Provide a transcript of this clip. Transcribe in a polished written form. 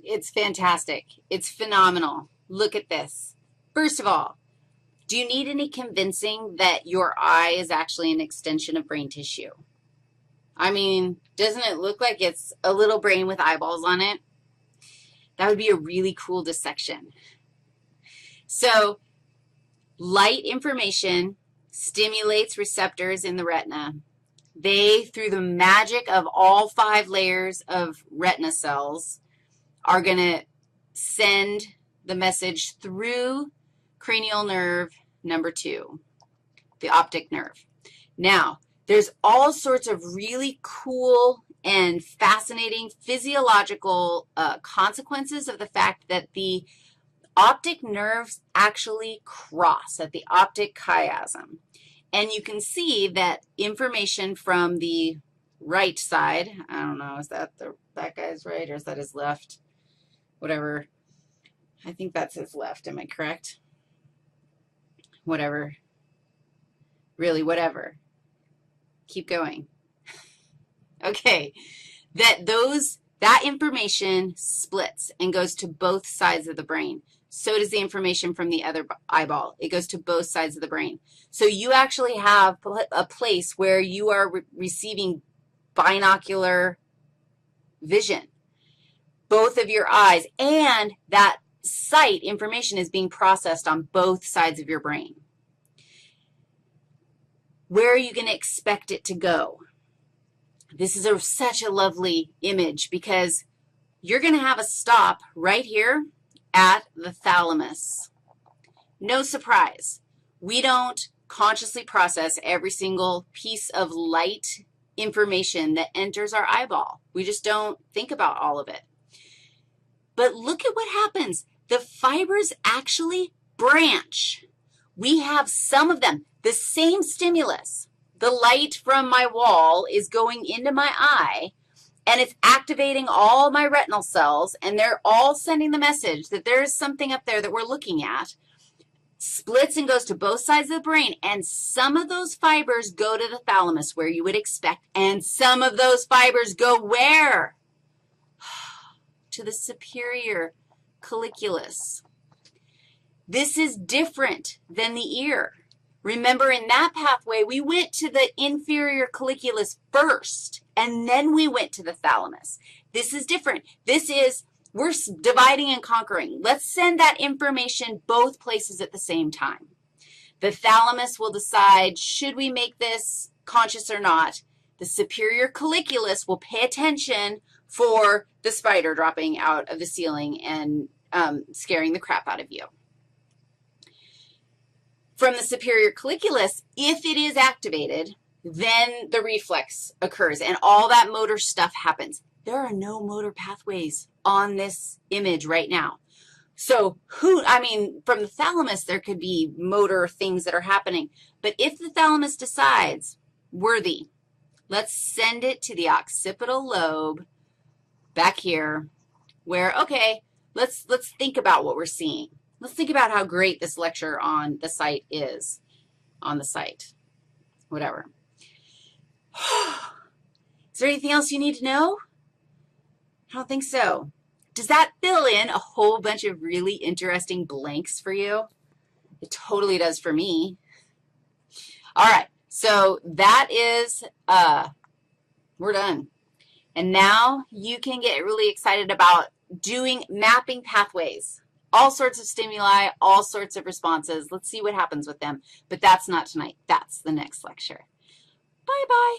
It's fantastic. It's phenomenal. Look at this. First of all, do you need any convincing that your eye is actually an extension of brain tissue? I mean, doesn't it look like it's a little brain with eyeballs on it? That would be a really cool dissection. So light information stimulates receptors in the retina. They, through the magic of all 5 layers of retina cells, are going to send the message through cranial nerve number 2, the optic nerve. Now, there's all sorts of really cool and fascinating physiological consequences of the fact that the optic nerves actually cross at the optic chiasm. And you can see that information from the right side, I don't know, is that that guy's right or is that his left? Whatever. I think that's his left. Am I correct? Whatever. Really, whatever. Keep going. Okay. That information splits and goes to both sides of the brain. So does the information from the other eyeball. It goes to both sides of the brain. So you actually have a place where you are receiving binocular vision, both of your eyes, and that sight information is being processed on both sides of your brain. Where are you going to expect it to go? This is such a lovely image because you're going to have a stop right here at the thalamus. No surprise. We don't consciously process every single piece of light information that enters our eyeball. We just don't think about all of it. But look at what happens. The fibers actually branch. We have some of them. The same stimulus, the light from my wall is going into my eye, and it's activating all my retinal cells, and they're all sending the message that there is something up there that we're looking at, splits and goes to both sides of the brain, and some of those fibers go to the thalamus where you would expect, and some of those fibers go where? To the superior colliculus. This is different than the ear. Remember, in that pathway, we went to the inferior colliculus first, and then we went to the thalamus. This is different. This is, we're dividing and conquering. Let's send that information both places at the same time. The thalamus will decide, should we make this conscious or not? The superior colliculus will pay attention for the spider dropping out of the ceiling and scaring the crap out of you. From the superior colliculus, if it is activated, then the reflex occurs, and all that motor stuff happens. There are no motor pathways on this image right now. So from the thalamus, there could be motor things that are happening. But if the thalamus decides, worthy, let's send it to the occipital lobe back here where, okay, let's think about what we're seeing. Let's think about how great this lecture on the site is, on the site, whatever. Is there anything else you need to know? I don't think so. Does that fill in a whole bunch of really interesting blanks for you? It totally does for me. All right, so that is, we're done. And now you can get really excited about doing mapping pathways. All sorts of stimuli, all sorts of responses. Let's see what happens with them. But that's not tonight. That's the next lecture. Bye-bye.